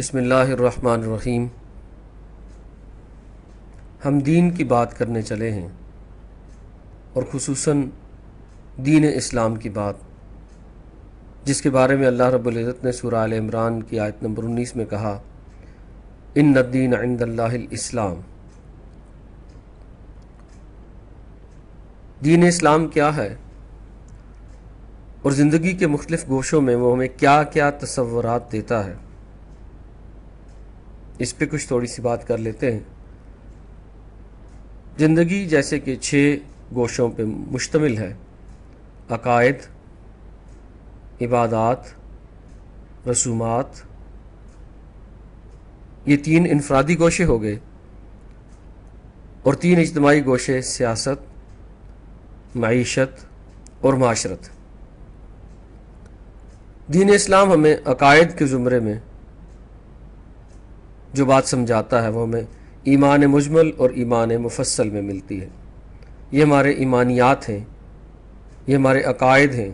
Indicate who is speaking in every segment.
Speaker 1: بسم اللہ الرحمن الرحیم۔ ہم دین کی بات کرنے چلے ہیں اور خصوصاً دین اسلام کی بات، جس کے بارے میں اللہ رب العزت نے سورہ آل عمران کی آیت نمبر 19 میں کہا، ان الدین عند اللہ الاسلام۔ دین اسلام کیا ہے اور زندگی کے مختلف گوشوں میں وہ ہمیں کیا کیا تصورات دیتا ہے، اس پہ کچھ تھوڑی سی بات کر لیتے ہیں۔ زندگی جیسے کہ 6 گوشوں پہ مشتمل ہے: عقائد، عبادات، رسومات۔ یہ 3 انفرادی گوشے ہو گئے اور 3 اجتماعی گوشے: سیاست، معیشت اور معاشرت۔ دین اسلام ہمیں عقائد کے زمرے میں جو بات سمجھاتا ہے وہ ہمیں ایمان مجمل اور ایمان مفصل میں ملتی ہے۔ یہ ہمارے ایمانیات ہیں، یہ ہمارے عقائد ہیں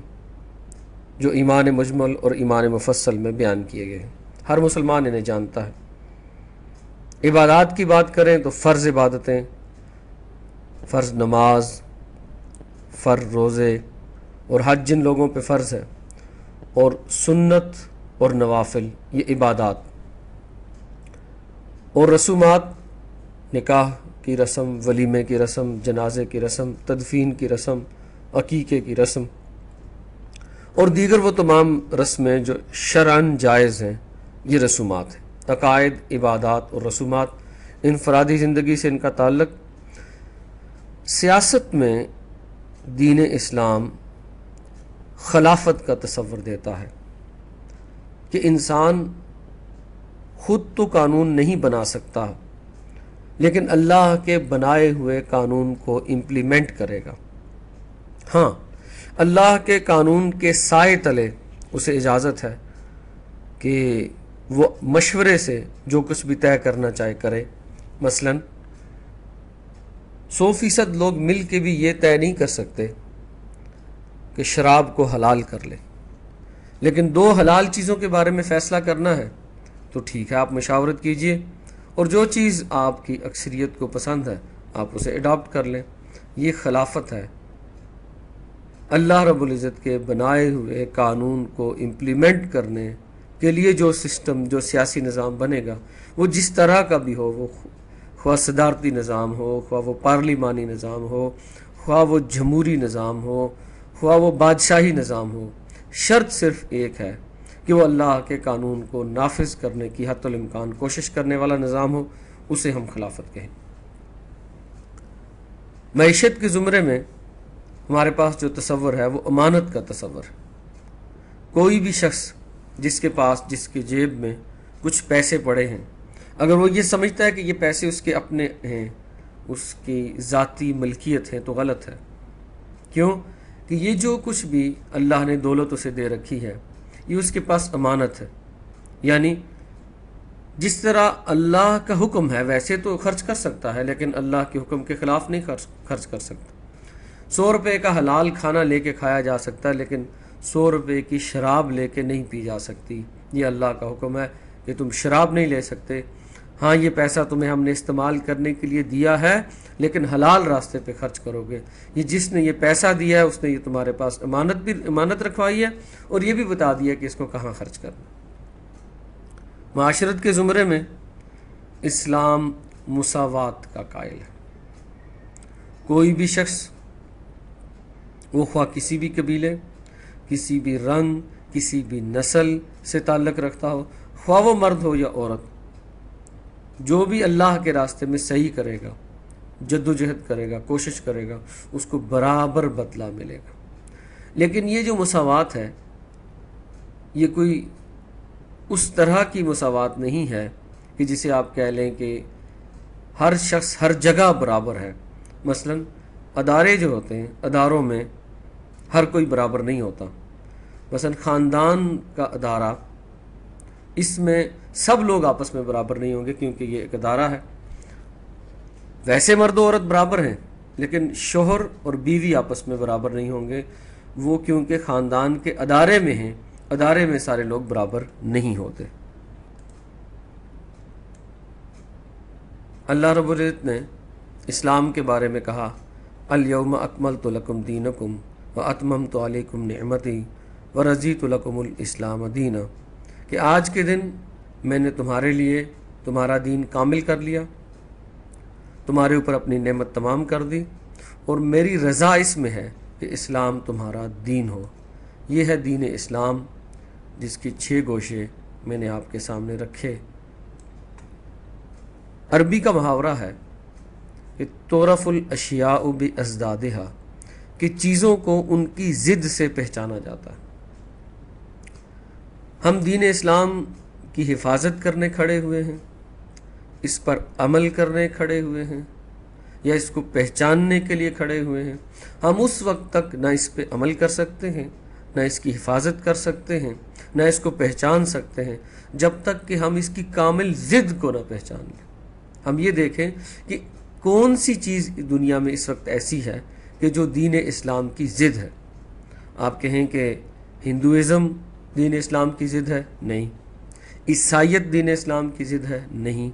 Speaker 1: جو ایمان مجمل اور ایمان مفصل میں بیان کیے گئے ہیں۔ ہر مسلمان انہیں جانتا ہے۔ عبادات کی بات کریں تو فرض عبادتیں، فرض نماز، فرض روزے اور حج جن لوگوں پہ فرض ہے، اور سنت اور نوافل، یہ عبادات۔ اور رسومات: نکاح کی رسم، ولیمے کی رسم، جنازے کی رسم، تدفین کی رسم، عقیقے کی رسم اور دیگر وہ تمام رسمیں جو شرعاً جائز ہیں، یہ رسومات ہیں۔ عقائد، عبادات اور رسومات، انفرادی زندگی سے ان کا تعلق۔ سیاست میں دین اسلام خلافت کا تصور دیتا ہے کہ انسان خود تو قانون نہیں بنا سکتا، لیکن اللہ کے بنائے ہوئے قانون کو امپلیمنٹ کرے گا۔ ہاں، اللہ کے قانون کے سائے تلے اسے اجازت ہے کہ وہ مشورے سے جو کچھ بھی طے کرنا چاہے کرے۔ مثلا 100% لوگ مل کے بھی یہ طے نہیں کر سکتے کہ شراب کو حلال کر لیں، لیکن 2 حلال چیزوں کے بارے میں فیصلہ کرنا ہے تو ٹھیک ہے، آپ مشاورت کیجئے اور جو چیز آپ کی اکثریت کو پسند ہے آپ اسے اڈاپٹ کر لیں۔ یہ خلافت ہے۔ اللہ رب العزت کے بنائے ہوئے قانون کو امپلیمنٹ کرنے کے لیے جو سسٹم، جو سیاسی نظام بنے گا، وہ جس طرح کا بھی ہو، وہ خواہ صدارتی نظام ہو، خواہ وہ پارلیمانی نظام ہو، خواہ وہ جمہوری نظام ہو، خواہ وہ بادشاہی نظام ہو، شرط صرف ایک ہے کہ وہ اللہ کے قانون کو نافذ کرنے کی حتی الامکان کوشش کرنے والا نظام ہو، اسے ہم خلافت کہیں۔ معیشت کے زمرے میں ہمارے پاس جو تصور ہے وہ امانت کا تصور ہے۔ کوئی بھی شخص جس کے پاس، جس کی جیب میں کچھ پیسے پڑے ہیں، اگر وہ یہ سمجھتا ہے کہ یہ پیسے اس کے اپنے ہیں، اس کی ذاتی ملکیت ہے، تو غلط ہے۔ کیوں؟ کہ یہ جو کچھ بھی اللہ نے دولت اسے دے رکھی ہے، یہ اس کے پاس امانت ہے۔ یعنی جس طرح اللہ کا حکم ہے ویسے تو خرچ کر سکتا ہے، لیکن اللہ کے حکم کے خلاف نہیں خرچ کر سکتا۔ 100 روپے کا حلال کھانا لے کے کھایا جا سکتا ہے، لیکن 100 روپے کی شراب لے کے نہیں پی جا سکتی۔ یہ اللہ کا حکم ہے کہ تم شراب نہیں لے سکتے۔ ہاں، یہ پیسہ تمہیں ہم نے استعمال کرنے کے لیے دیا ہے، لیکن حلال راستے پہ خرچ کرو گے۔ یہ جس نے یہ پیسہ دیا ہے اس نے یہ تمہارے پاس امانت رکھوائی ہے اور یہ بھی بتا دیا کہ اس کو کہاں خرچ کرنا۔ معاشرت کے زمرے میں اسلام مساوات کا قائل ہے۔ کوئی بھی شخص، وہ خواہ کسی بھی قبیلے، کسی بھی رنگ، کسی بھی نسل سے تعلق رکھتا ہو، خواہ وہ مرد ہو یا عورت، جو بھی اللہ کے راستے میں صحیح کرے گا، جدوجہد کرے گا، کوشش کرے گا، اس کو برابر بدلہ ملے گا۔ لیکن یہ جو مساوات ہے، یہ کوئی اس طرح کی مساوات نہیں ہے کہ جسے آپ کہہ لیں کہ ہر شخص ہر جگہ برابر ہے۔ مثلا ادارے جو ہوتے ہیں، اداروں میں ہر کوئی برابر نہیں ہوتا۔ مثلا خاندان کا ادارہ، اس میں سب لوگ آپس میں برابر نہیں ہوں گے کیونکہ یہ ایک ادارہ ہے۔ ویسے مرد و عورت برابر ہیں، لیکن شوہر اور بیوی آپس میں برابر نہیں ہوں گے، وہ کیونکہ خاندان کے ادارے میں ہیں، ادارے میں سارے لوگ برابر نہیں ہوتے۔ اللہ रब्बुल इज़्ज़त ने इस्लाम के बारे में कहा, अल-यौम अकमलतु लकुम दीनकुम व अतममतु अलैकुम निअमती व रज़ीतु लकुमुल इस्लाम दीना, कि आज के दिन मैंने तुम्हारे लिए तुम्हारा दीन कामिल कर लिया, तुम्हारे ऊपर अपनी नेमत तमाम कर दी, और मेरी रज़ा इसमें है कि इस्लाम तुम्हारा दीन हो। ये है दीन इस्लाम, जिसकी 6 गोशे मैंने आपके सामने रखे। अरबी का मुहावरा है कि तोरफुल अशियाउ बि अज़दादिहा, कि चीज़ों को उनकी ज़िद से पहचाना जाता है। हम दीन इस्लाम की हिफाजत करने खड़े हुए हैं, इस पर अमल करने खड़े हुए हैं, या इसको पहचानने के लिए खड़े हुए हैं। हम उस वक्त तक ना इस पे अमल कर सकते हैं, ना इसकी हिफाजत कर सकते हैं, ना इसको पहचान सकते हैं, जब तक कि हम इसकी कामिल ज़िद को ना पहचान लें। हम ये देखें कि कौन सी चीज़ दुनिया में इस वक्त ऐसी है कि जो दीन इस्लाम की ज़िद है। आप कहें कि हिंदुइज़म दीन इस्लाम की ज़िद है? नहीं। ईसाइयत दीन इस्लाम की ज़िद है? नहीं।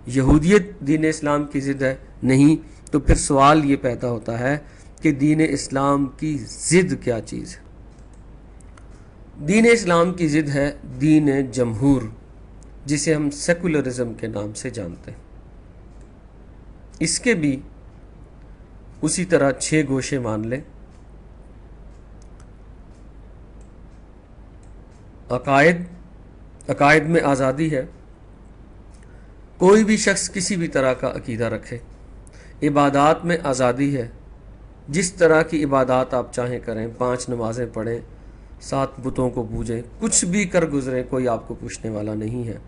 Speaker 1: यहूदियत दीन इस्लाम की ज़िद है? नहीं। तो फिर सवाल ये पैदा होता है कि दीन इस्लाम की ज़िद क्या चीज़ है? दीन इस्लाम की ज़िद है दीन जमहूर, जिसे हम सेकुलरिज्म के नाम से जानते हैं। इसके भी उसी तरह 6 गोशे मान लें। अकायद में आज़ादी है, कोई भी शख्स किसी भी तरह का अकीदा रखे। इबादात में आज़ादी है, जिस तरह की इबादात आप चाहें करें, 5 नमाज़ें पढ़ें, 7 बुतों को पूजें, कुछ भी कर गुजरें, कोई आपको पूछने वाला नहीं है।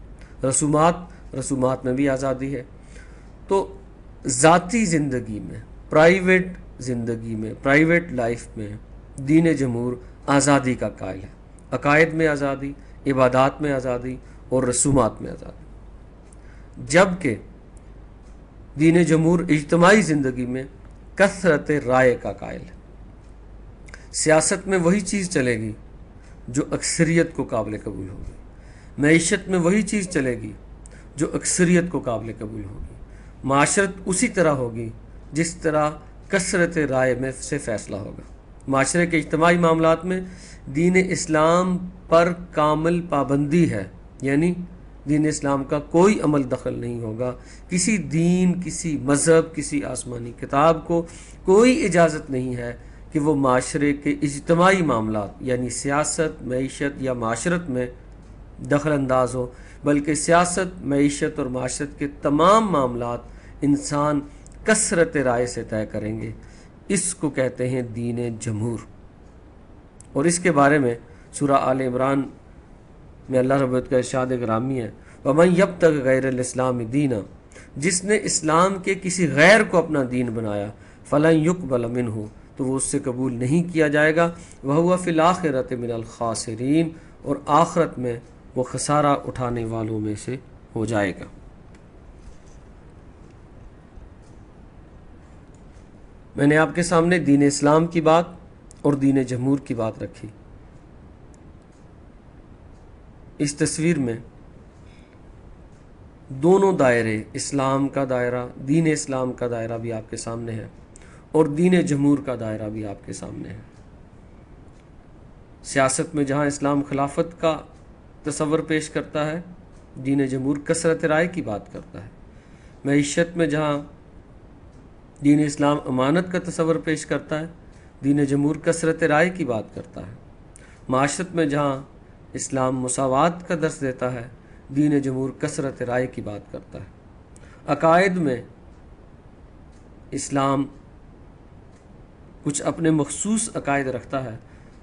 Speaker 1: रसूमात में भी आज़ादी है। तो ज़ाती ज़िंदगी में, प्राइवेट ज़िंदगी में, प्राइवेट लाइफ में दीन जमहूर आज़ादी का कायल है। अकायद में आज़ादी, इबादात में आज़ादी और रसूमात में आज़ादी। जबकि दीन जमहूर इज्तिमाई ज़िंदगी में कसरत राय का कायल है। सियासत में वही चीज़ चलेगी जो अक्सरियत को काबिल कबूल होगी, मईशत में वही चीज़ चलेगी जो अक्सरियत को काबिल कबूल होगी, माशरत उसी तरह होगी जिस तरह कसरत राय में से फ़ैसला होगा। माशरे के इज्तिमाई मामलात में दीन इस्लाम पर कामिल पाबंदी है, यानी दीन इस्लाम का कोई अमल दखल नहीं होगा। किसी दीन, किसी मज़हब, किसी आसमानी किताब को कोई इजाज़त नहीं है कि वो माशरे के इज्तिमाई मामलात यानी सियासत, मईशत या माशरत में दखल अंदाज हो, बल्कि सियासत, मईशत और माशरत के तमाम मामलात इंसान कसरत राय से तय करेंगे। इसको कहते हैं दीन जमहूर। और इसके बारे में सूरह आल इमरान में अल्लाह रब्बुल इज़्ज़त का इरशाद ग्रामी है, वमन यब्तग़ि गैरल इस्लाम दीना, जिसने इस्लाम के किसी गैर को अपना दीन बनाया, फलन युक़बल मिन्हु, तो वो उससे कबूल नहीं किया जाएगा, वहुव फ़िल आखिरति मिनल खासिरीन, और आखिरत में वो खसारा उठाने वालों में से हो जाएगा। मैंने आपके सामने दीन इस्लाम की बात और दीन जमहूर की बात रखी। इस तस्वीर में दोनों दायरे, इस्लाम का दायरा, दीन इस्लाम का दायरा भी आपके सामने है और दीन जमहूर का दायरा भी आपके सामने है। सियासत में जहाँ इस्लाम खिलाफत का तसव्वुर पेश करता है, दीन जमहूर कसरत राय की बात करता है। मईशत में जहाँ दीन इस्लाम अमानत का तसव्वुर पेश करता है, दीन जमहूर कसरत राय की बात करता है। माशरत में जहाँ इस्लाम मुसावात का दर्स देता है, दीन जमहूर कसरत राय की बात करता है। अकायद में इस्लाम कुछ अपने मखसूस अकायद रखता है,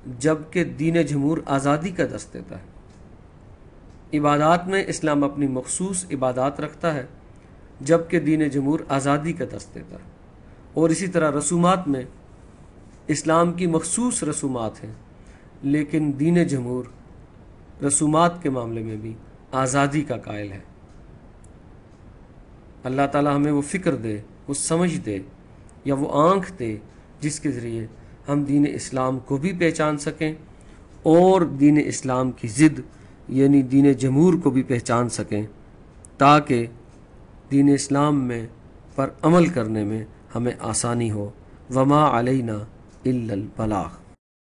Speaker 1: जबकि दीन जमहूर आज़ादी का दर्स देता है। इबादात में इस्लाम अपनी मखसूस इबादात रखता है, जबकि दीन जमहूर आज़ादी का दर्स देता है। और इसी तरह रसूमात में इस्लाम की मखसूस रसूमात हैं, लेकिन दीन जमहूर रसूमात के मामले में भी आज़ादी का कायल है। अल्लाह ताला हमें वो फ़िक्र दे, वो समझ दे, या वो आँख दे जिसके ज़रिए हम दीन इस्लाम को भी पहचान सकें और दीन इस्लाम की ज़िद यानी दीन जमहूर को भी पहचान सकें, ताकि دین اسلام میں پر عمل کرنے میں ہمیں آسانی ہو۔ وما علینا الا البلاغ۔